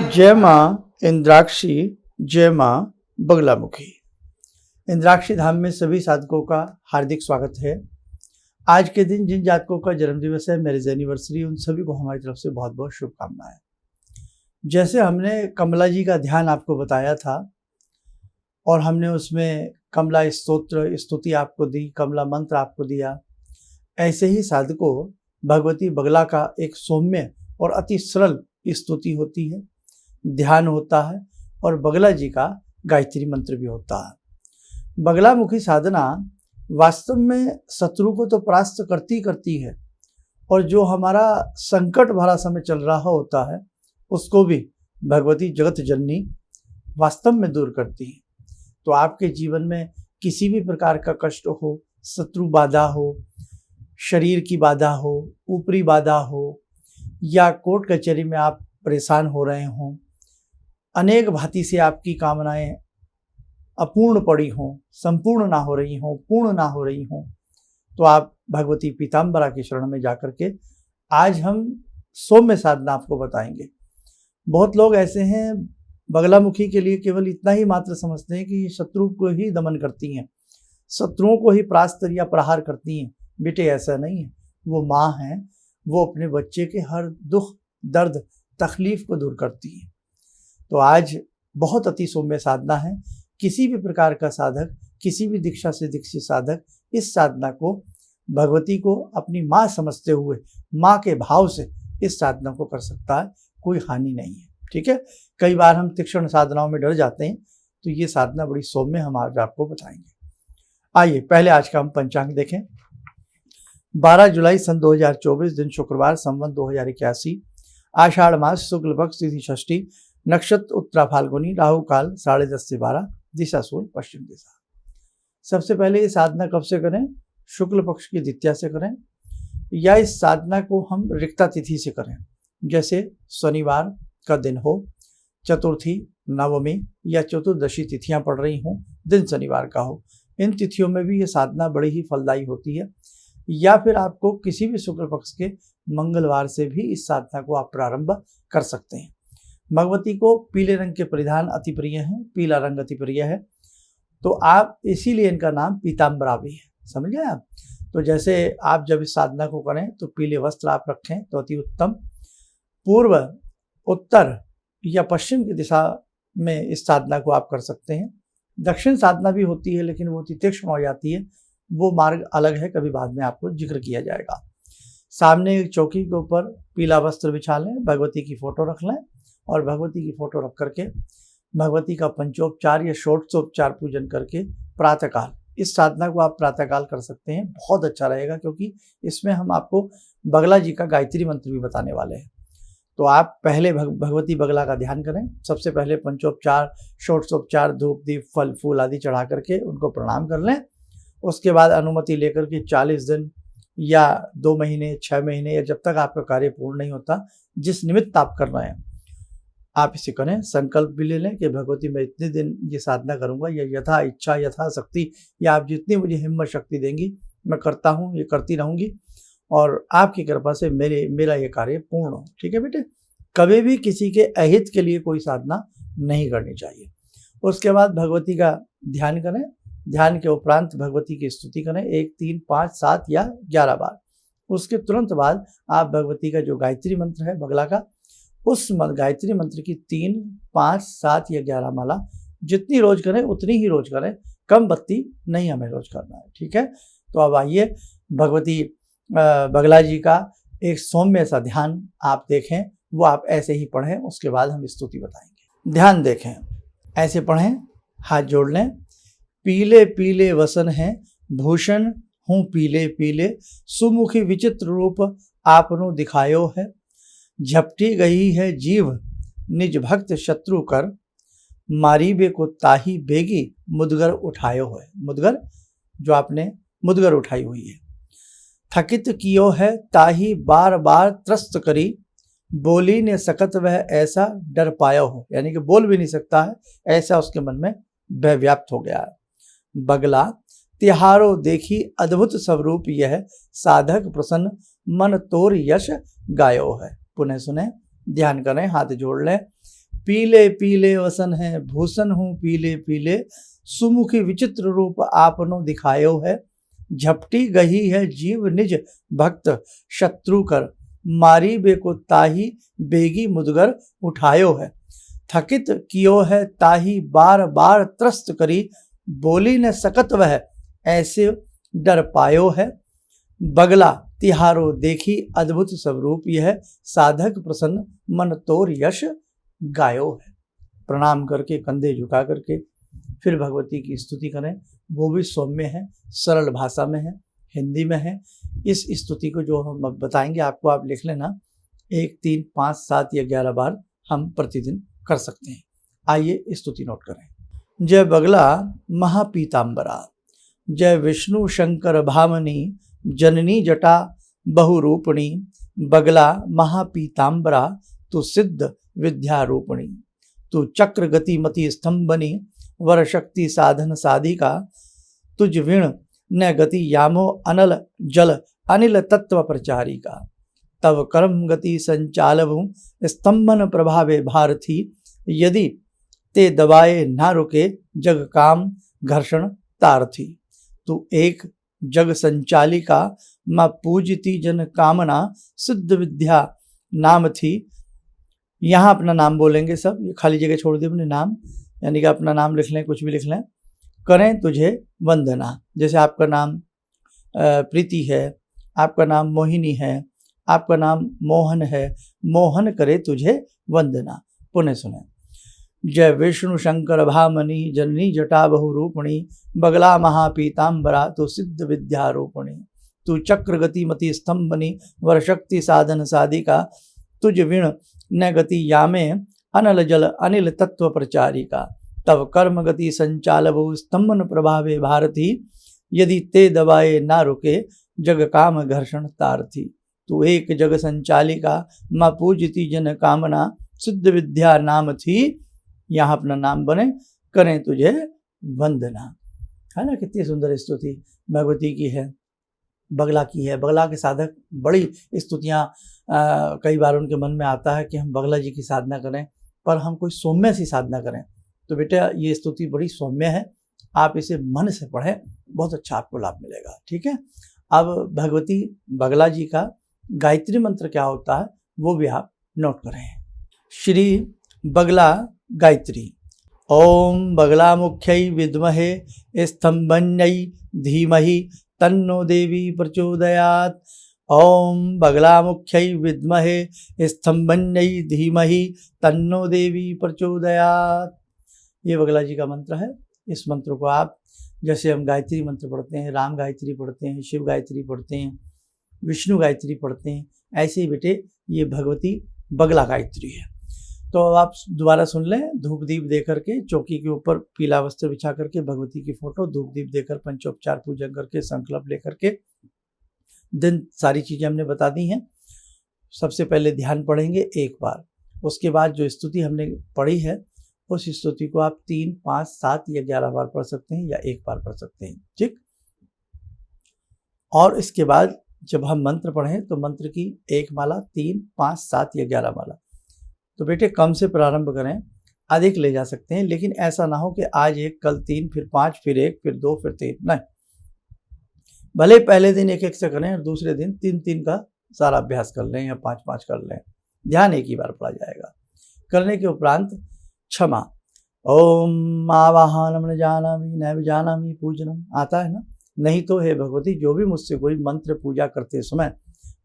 जय माँ इंद्राक्षी, जय माँ बगलामुखी। इंद्राक्षी धाम में सभी साधकों का हार्दिक स्वागत है। आज के दिन जिन जातकों का जन्मदिवस है, मैरिज एनिवर्सरी, उन सभी को हमारी तरफ से बहुत बहुत शुभकामनाएं। जैसे हमने कमला जी का ध्यान आपको बताया था और हमने उसमें कमला स्तोत्र स्तुति आपको दी, कमला मंत्र आपको दिया, ऐसे ही साधकों भगवती बगला का एक सौम्य और अति सरल स्तुति होती है, ध्यान होता है और बगला जी का गायत्री मंत्र भी होता है। बगलामुखी साधना वास्तव में शत्रु को तो परास्त करती है और जो हमारा संकट भरा समय चल रहा होता है उसको भी भगवती जगत जननी वास्तव में दूर करती है। तो आपके जीवन में किसी भी प्रकार का कष्ट हो, शत्रु बाधा हो, शरीर की बाधा हो, ऊपरी बाधा हो, या कोर्ट कचहरी में आप परेशान हो रहे हों, अनेक भांति से आपकी कामनाएं अपूर्ण पड़ी हों, संपूर्ण ना हो रही हों, पूर्ण ना हो रही हों, तो आप भगवती पीताम्बरा की शरण में जाकर के आज हम सौम्य साधना आपको बताएंगे। बहुत लोग ऐसे हैं बगलामुखी के लिए केवल इतना ही मात्र समझते हैं कि शत्रु को ही दमन करती हैं, शत्रुओं को ही परास्त या प्रहार करती हैं। बेटे ऐसा नहीं है, वो माँ हैं, वो अपने बच्चे के हर दुख दर्द तकलीफ को दूर करती है। तो आज बहुत अति सौम्य साधना है। किसी भी प्रकार का साधक, किसी भी दीक्षा से दीक्षित साधक इस साधना को भगवती को अपनी माँ समझते हुए माँ के भाव से इस साधना को कर सकता है, कोई हानि नहीं है। ठीक है, कई बार हम तीक्ष्ण साधनाओं में डर जाते हैं, तो ये साधना बड़ी सौम्य हम आज आपको बताएंगे। आइए पहले आज का हम पंचांग देखें। 12 जुलाई सन 2024, दिन शुक्रवार, संवत 2081, आषाढ़ मास, शुक्ल पक्ष, तिथि षष्ठी, नक्षत्र उत्तरा फाल्गुनी, राहु काल 10:30 से 12, दिशा सूर्य पश्चिम दिशा। सबसे पहले ये साधना कब से करें? शुक्ल पक्ष की द्वितीया से करें, या इस साधना को हम रिक्ता तिथि से करें, जैसे शनिवार का दिन हो, चतुर्थी, नवमी या चतुर्दशी तिथियां पड़ रही हों, दिन शनिवार का हो, इन तिथियों में भी ये साधना बड़ी ही फलदायी होती है। या फिर आपको किसी भी शुक्ल पक्ष के मंगलवार से भी इस साधना को आप प्रारंभ कर सकते हैं। भगवती को पीले रंग के परिधान अति प्रिय हैं, पीला रंग अति प्रिय है, तो आप इसीलिए इनका नाम पीताम्बरा भी है। समझ गए आप? तो जैसे आप जब इस साधना को करें तो पीले वस्त्र आप रखें तो अति उत्तम। पूर्व, उत्तर या पश्चिम की दिशा में इस साधना को आप कर सकते हैं। दक्षिण साधना भी होती है, लेकिन वो तीक्ष्ण हो जाती है, वो मार्ग अलग है, कभी बाद में आपको जिक्र किया जाएगा। सामने एक चौकी के ऊपर पीला वस्त्र बिछा लें, भगवती की फोटो रख लें और भगवती की फोटो रख करके भगवती का पंचोपचार या षोडशोपचार पूजन करके प्रातःकाल इस साधना को आप प्रातःकाल कर सकते हैं। बहुत अच्छा रहेगा, क्योंकि इसमें हम आपको बगला जी का गायत्री मंत्र भी बताने वाले हैं। तो आप पहले भगवती बगला का ध्यान करें। सबसे पहले पंचोपचार, षोडशोपचार, धूप दीप फल फूल आदि चढ़ा करके उनको प्रणाम कर लें। उसके बाद अनुमति लेकर के 40 दिन या 2 महीने, 6 महीने, या जब तक आपका कार्य पूर्ण नहीं होता, जिस निमित्त आप कर रहे हैं आप इसे करें। संकल्प भी ले लें कि भगवती मैं इतने दिन ये साधना करूंगा, या यथा इच्छा यथा शक्ति, या आप जितनी मुझे हिम्मत शक्ति देंगी मैं करता हूँ, ये करती रहूंगी, और आपकी कृपा से मेरा ये कार्य पूर्ण हो। ठीक है बेटे, कभी भी किसी के अहित के लिए कोई साधना नहीं करनी चाहिए। उसके बाद भगवती का ध्यान करें। ध्यान के उपरांत भगवती की स्तुति करें 1, 3, 5, 7 या 11 बार। उसके तुरंत बाद आप भगवती का जो गायत्री मंत्र है बगला का, उस गायत्री मंत्र की 3, 5, 7 या 11 माला जितनी रोज करें उतनी ही रोज करें, कम बत्ती नहीं हमें रोज करना है। ठीक है, तो अब आइए भगवती बगला जी का एक सौम्य सा ध्यान आप देखें, वो आप ऐसे ही पढ़ें, उसके बाद हम स्तुति बताएंगे। ध्यान देखें, ऐसे पढ़ें, हाथ जोड़ लें। पीले पीले वसन हैं, भूषण हूँ पीले पीले, सुमुखी विचित्र रूप आपनो दिखायो है। झपटी गई है जीव निज भक्त शत्रु कर, मारीबे को ताही बेगी मुदगर उठायो है। मुदगर जो आपने मुदगर उठाई हुई है। थकित कियो है ताही बार बार त्रस्त करी, बोली ने सकत वह ऐसा डर पायो हो, यानी कि बोल भी नहीं सकता है, ऐसा उसके मन में भय व्याप्त हो गया है। बगला तिहारो देखी अद्भुत स्वरूप यह, साधक प्रसन्न मन तोर यश गायो है। पुनः सुने, ध्यान करें, हाथ जोड़ लें। पीले पीले वसन है भूषण हूँ पीले पीले, सुमुखी विचित्र रूप आपनो दिखायो है। झपटी गही है जीव निज भक्त शत्रु कर, मारी बेको ताही बेगी मुदगर उठायो है। थकित कियो है ताही बार बार त्रस्त करी, बोली न सकत वह ऐसे डर पायो है। बगला तिहारो देखी अद्भुत स्वरूप यह, साधक प्रसन्न मन तोर यश गायो है। प्रणाम करके कंधे झुका करके फिर भगवती की स्तुति करें। वो भी सौम्य है, सरल भाषा में है, हिंदी में है। इस स्तुति को जो हम बताएंगे आपको, आप लिख लेना 1, 3, 5, 7 या 11 बार हम प्रतिदिन कर सकते हैं। आइए स्तुति नोट करें। जय बगला महापीताम्बरा, जय विष्णु शंकर भामनी, जननी जटा बहुरूपिणी। बगला महापीताम्बरा तू सिद्ध विद्यारूपिणी, तू चक्र गति मति स्तंभनी, वर शक्ति साधन साधिका। तुझ विण न गति यामो अनल जल अनिल तत्व प्रचारिका। तव कर्म गति संचालवु स्तंभन प्रभावे भारती, यदि ते दबाए ना रुके जग काम घर्षण तारथी। तू एक जग संचालिका, माँ पूजती जन कामना, सिद्ध विद्या नाम थी। यहाँ अपना नाम बोलेंगे सब, ये खाली जगह छोड़ दिए अपने नाम, यानी कि अपना नाम लिख लें, कुछ भी लिख लें। करें तुझे वंदना, जैसे आपका नाम प्रीति है, आपका नाम मोहिनी है, आपका नाम मोहन है, मोहन करे तुझे वंदना। पुनः सुने। जय विष्णु शंकर भामनी, जननी जटा बहुरूपिणी। बगला महापीताम्बरा तू सिद्ध विद्यारूपिणी। तू चक्र गति मति स्तंभनी, वर शक्ति साधन साधिका। तुझ विण न गति यामे अनल जल अनिल तत्व प्रचारिका। तव कर्म गति संचालवु स्तंभन प्रभावे भारती, यदि ते दबाए ना रुके जग काम घर्षण तारथी। तू एक जग संचालिका, माँ पूजती जन कामना, सिद्ध विद्या नाम थी। यहाँ अपना नाम बने, करें तुझे वंदना। है ना, कितनी सुंदर स्तुति भगवती की है, बगला की है। बगला के साधक बड़ी स्तुतियाँ कई बार उनके मन में आता है कि हम बगला जी की साधना करें, पर हम कोई सौम्य सी साधना करें। तो बेटा ये स्तुति बड़ी सौम्य है, आप इसे मन से पढ़ें, बहुत अच्छा आपको लाभ मिलेगा। ठीक है। अब भगवती बगला जी का गायत्री मंत्र क्या होता है वो भी आप नोट करें। श्री बगला गायत्री। ओम बगला मुख्यै विद्महे स्तंभन्यै धीमहि तन्नो देवी प्रचोदयात्। ओम बगला मुख्यै विद्महे स्तंभन्यै धीमहि तन्नो देवी प्रचोदयात्। ये बगला जी का मंत्र है। इस मंत्र को आप, जैसे हम गायत्री मंत्र पढ़ते हैं, राम गायत्री पढ़ते हैं, शिव गायत्री पढ़ते हैं, विष्णु गायत्री पढ़ते हैं, ऐसे ही बेटे ये भगवती बगला गायत्री है। तो आप दोबारा सुन लें। धूप दीप दे करके, चौकी के ऊपर पीला वस्त्र बिछा करके, भगवती की फोटो, धूप दीप देकर, पंचोपचार पूजन करके, संकल्प लेकर के, दिन सारी चीज़ें हमने बता दी हैं। सबसे पहले ध्यान पढ़ेंगे एक बार, उसके बाद जो स्तुति हमने पढ़ी है उस स्तुति को आप 3, 5, 7 या 11 बार पढ़ सकते हैं, या एक बार पढ़ सकते हैं। ठीक। और इसके बाद जब हम मंत्र पढ़ें तो मंत्र की एक माला, 3, 5, 7 या 11 माला। तो बेटे कम से प्रारंभ करें, अधिक ले जा सकते हैं, लेकिन ऐसा ना हो कि आज 1, कल 3, फिर 5, फिर 1, फिर 2, फिर 3, नहीं। भले पहले दिन 1-1 से करें और दूसरे दिन 3-3 का सारा अभ्यास कर लें या 5-5 कर लें, ध्यान एक ही बार पढ़ा जाएगा। करने के उपरांत क्षमा। ओम आवाहनम न जानामि न विजानामि पूजनम, आता है ना? नहीं तो हे भगवती, जो भी मुझसे कोई मंत्र पूजा करते समय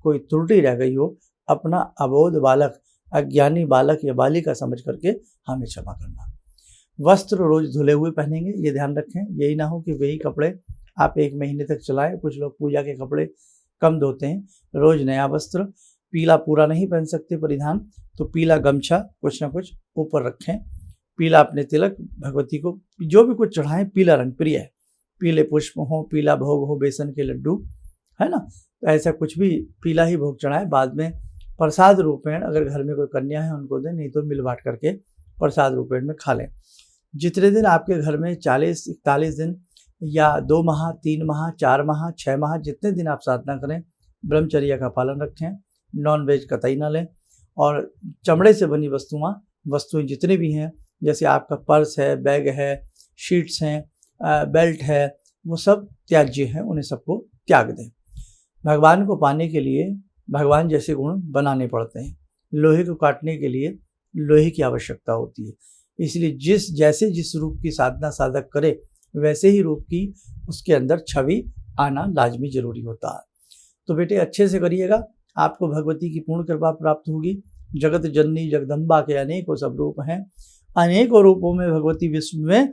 कोई त्रुटि रह गई हो, अपना अबोध बालक, अज्ञानी बालक या बालिका समझ करके हमें क्षमा करना। वस्त्र रोज धुले हुए पहनेंगे, ये ध्यान रखें। यही ना हो कि वही कपड़े आप 1 महीने तक चलाएं। कुछ लोग पूजा के कपड़े कम धोते हैं। रोज नया वस्त्र, पीला पूरा नहीं पहन सकते परिधान, तो पीला गमछा कुछ ना कुछ ऊपर रखें। पीला अपने तिलक, भगवती को जो भी कुछ चढ़ाएं, पीला रंग प्रिय है। पीले पुष्प हो, पीला भोग हो, बेसन के लड्डू, है ना, तो ऐसा कुछ भी पीला ही भोग चढ़ाएं। बाद में प्रसाद रूपेण अगर घर में कोई कन्या है उनको दें, नहीं तो मिल बांट करके प्रसाद रूपेण में खा लें। जितने दिन आपके घर में 40-41 दिन या 2 माह, 3 माह, 4 माह, 6 माह, जितने दिन आप साधना करें, ब्रह्मचर्य का पालन रखें, नॉन वेज कतई ना लें, और चमड़े से बनी वस्तुआं वस्तुएं जितने भी हैं, जैसे आपका पर्स है, बैग है, शीट्स हैं, बेल्ट है, वो सब त्याज्य हैं, उन्हें सबको त्याग दें। भगवान को पाने के लिए भगवान जैसे गुण बनाने पड़ते हैं। लोहे को काटने के लिए लोहे की आवश्यकता होती है। इसलिए जिस रूप की साधना साधक करे, वैसे ही रूप की उसके अंदर छवि आना लाजमी जरूरी होता है। तो बेटे अच्छे से करिएगा, आपको भगवती की पूर्ण कृपा प्राप्त होगी। जगत जननी जगदम्बा के अनेकों सब रूप हैं। अनेकों रूपों में भगवती विश्व में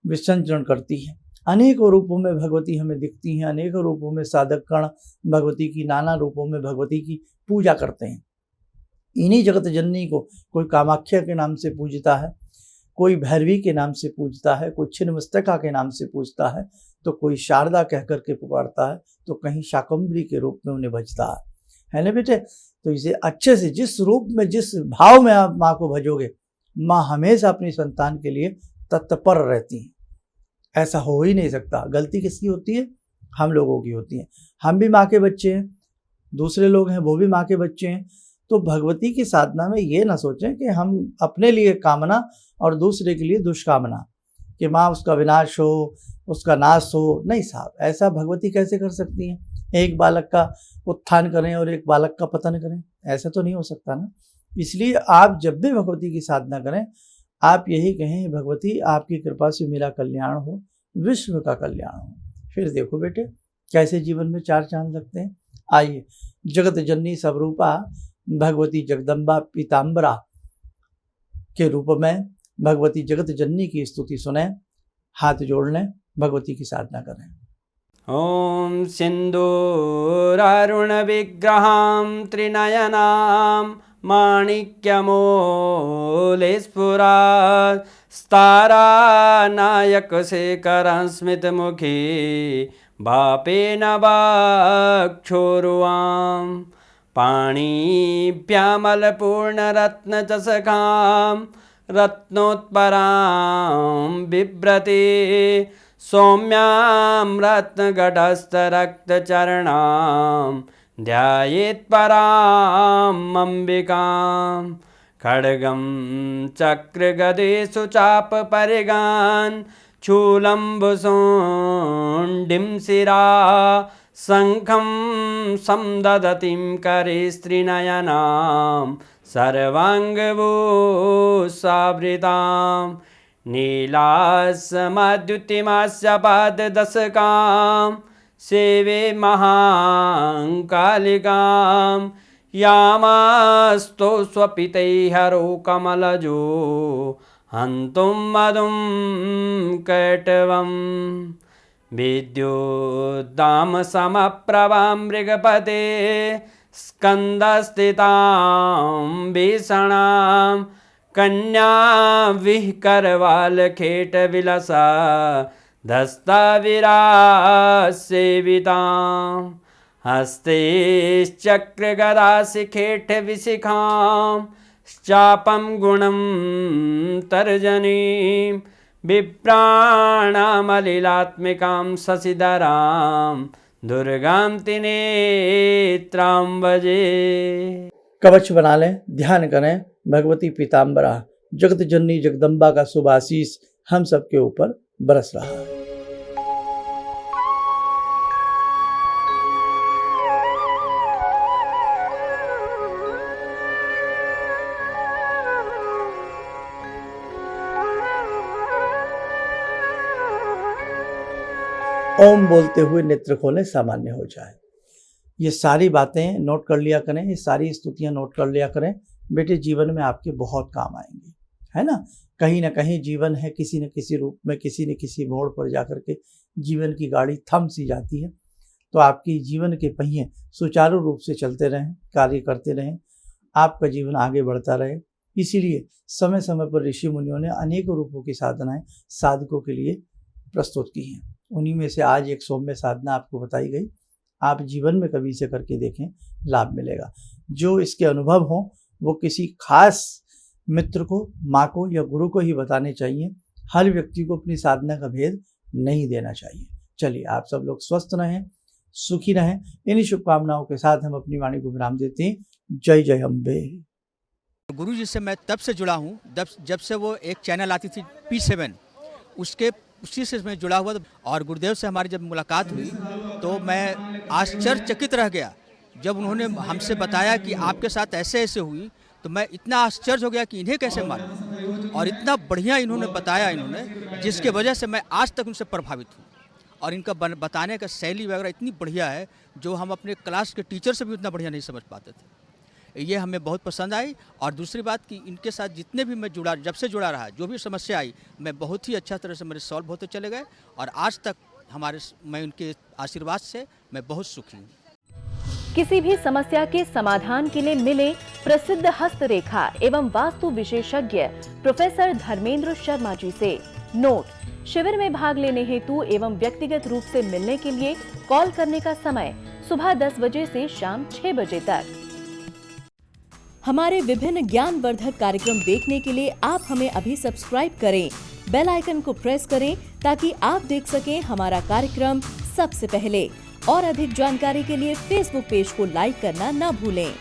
विसंचरण करती है। अनेकों रूपों में भगवती हमें दिखती हैं। अनेकों रूपों में साधक गण भगवती की, नाना रूपों में भगवती की पूजा करते हैं। इन्हीं जगत जननी को कोई कामाख्या के नाम से पूजता है, कोई भैरवी के नाम से पूजता है, कोई छिन्नमस्तका के नाम से पूजता है, तो कोई शारदा कह करके पुकारता है, तो कहीं शाकंभरी के रूप में उन्हें भजता है ना बेटे। तो इसे अच्छे से जिस रूप में, जिस भाव में आप माँ को भजोगे, माँ हमेशा अपनी संतान के लिए तत्पर रहती हैं। ऐसा हो ही नहीं सकता। गलती किसकी होती है? हम लोगों की होती है। हम भी माँ के बच्चे हैं, दूसरे लोग हैं वो भी माँ के बच्चे हैं। तो भगवती की साधना में ये ना सोचें कि हम अपने लिए कामना और दूसरे के लिए दुष्कामना, कि माँ उसका विनाश हो, उसका नाश हो। नहीं साहब, ऐसा भगवती कैसे कर सकती हैं? एक बालक का उत्थान करें और एक बालक का पतन करें, ऐसा तो नहीं हो सकता ना। इसलिए आप जब भी भगवती की साधना करें, आप यही कहें, भगवती आपकी कृपा से मेरा कल्याण हो, विश्व का कल्याण हो। फिर देखो बेटे कैसे जीवन में चार चांद लगते हैं। आइए, जगत जननी स्वरूपा भगवती जगदम्बा पीताम्बरा के रूप में भगवती जगत जननी की स्तुति सुने, हाथ जोड़ लें, भगवती की साधना करें। ओम सिंदूरारुण विग्रहां त्रिनयनां माणिक्यमूले स्फुरात् स्तारानायकशेखरं स्मितमुखी भापेन वाक्षोरुवां पाणिभ्यामलपूर्णरत्नचषकां रत्नोत्परां बिभ्रति सौम्यां रत्नघटस्थरक्तचरणां ध्यायेत् पराम् अम्बिकां खड्गं चक्रगदेषु चापपरिगान् शूलम्बुशुण्डिं शिरा शङ्खं समदधतीं करे स्त्रीनयनां सर्वाङ्गभूषावृतां नीलासमद्युतिमास्य पाददशकां सेवे महाकालिकां यामास्तो स्वपितैहरो कमलजो हन्तुं मधुं कैटवम् विद्युद्दामसमप्रभां मृगपते स्कन्दस्थितां भीषणां कन्या विहकरवालखेटविलसा धस्ताविरासेवितां हस्तैश्चक्रगदाशिखेटविशिखां चापं गुणं तर्जनीं विप्राणामलिलात्मिकां शशिधरां दुर्गां त्रिनेत्रां भजे। कवच बना लें, ध्यान करें, भगवती पीताम्बरा जगत जननी जगदम्बा का शुभ आशीष हम सबके ऊपर बरस रहा है। ओम बोलते हुए नेत्र खोलें, सामान्य हो जाए। ये सारी बातें नोट कर लिया करें, ये सारी स्तुतियां नोट कर लिया करें बेटे, जीवन में आपके बहुत काम आएंगे, है ना। कहीं ना कहीं जीवन है, किसी न किसी रूप में, किसी न किसी मोड़ पर जाकर के जीवन की गाड़ी थम सी जाती है। तो आपकी जीवन के पहिए सुचारू रूप से चलते रहें, कार्य करते रहें, आपका जीवन आगे बढ़ता रहे। इसीलिए समय समय पर ऋषि मुनियों ने अनेकों रूपों की साधनाएं साधकों के लिए प्रस्तुत की हैं। उन्हीं में से आज एक सौम्य साधना आपको बताई गई। आप जीवन में कभी इसे करके देखें, लाभ मिलेगा। जो इसके अनुभव हों वो किसी खास मित्र को, माँ को या गुरु को ही बताने चाहिए। हर व्यक्ति को अपनी साधना का भेद नहीं देना चाहिए। चलिए, आप सब लोग स्वस्थ रहें, सुखी रहें। इन्हीं शुभकामनाओं के साथ हम अपनी वाणी को विराम देते हैं। जय जय अम्बे। गुरुजी से मैं तब से जुड़ा हूँ जब से वो एक चैनल आती थी P7, उसी से मैं जुड़ा हुआ था। और गुरुदेव से हमारी जब मुलाकात हुई तो मैं आश्चर्यचकित रह गया जब उन्होंने हमसे बताया कि आपके साथ ऐसे ऐसे हुई। तो मैं इतना आश्चर्य हो गया कि इन्हें कैसे मालूम, और इतना बढ़िया इन्होंने बताया जिसके वजह से मैं आज तक उनसे प्रभावित हूँ। और इनका बताने का शैली वगैरह इतनी बढ़िया है जो हम अपने क्लास के टीचर से भी उतना बढ़िया नहीं समझ पाते थे। ये हमें बहुत पसंद आई। और दूसरी बात कि इनके साथ जितने भी मैं जुड़ा, जब से जुड़ा रहा, जो भी समस्या आई मैं बहुत ही अच्छा तरह से मेरे सॉल्व होते चले गए। और आज तक मैं उनके आशीर्वाद से मैं बहुत सुखी हूँ। किसी भी समस्या के समाधान के लिए मिले प्रसिद्ध हस्तरेखा एवं वास्तु विशेषज्ञ प्रोफेसर धर्मेंद्र शर्मा जी से। नोट: शिविर में भाग लेने हेतु एवं व्यक्तिगत रूप से मिलने के लिए कॉल करने का समय सुबह 10 बजे से शाम 6 बजे तक। हमारे विभिन्न ज्ञानवर्धक कार्यक्रम देखने के लिए आप हमें अभी सब्सक्राइब करें, बेल आइकन को प्रेस करें ताकि आप देख सकें हमारा कार्यक्रम सबसे पहले। और अधिक जानकारी के लिए फेसबुक पेज को लाइक करना न भूलें।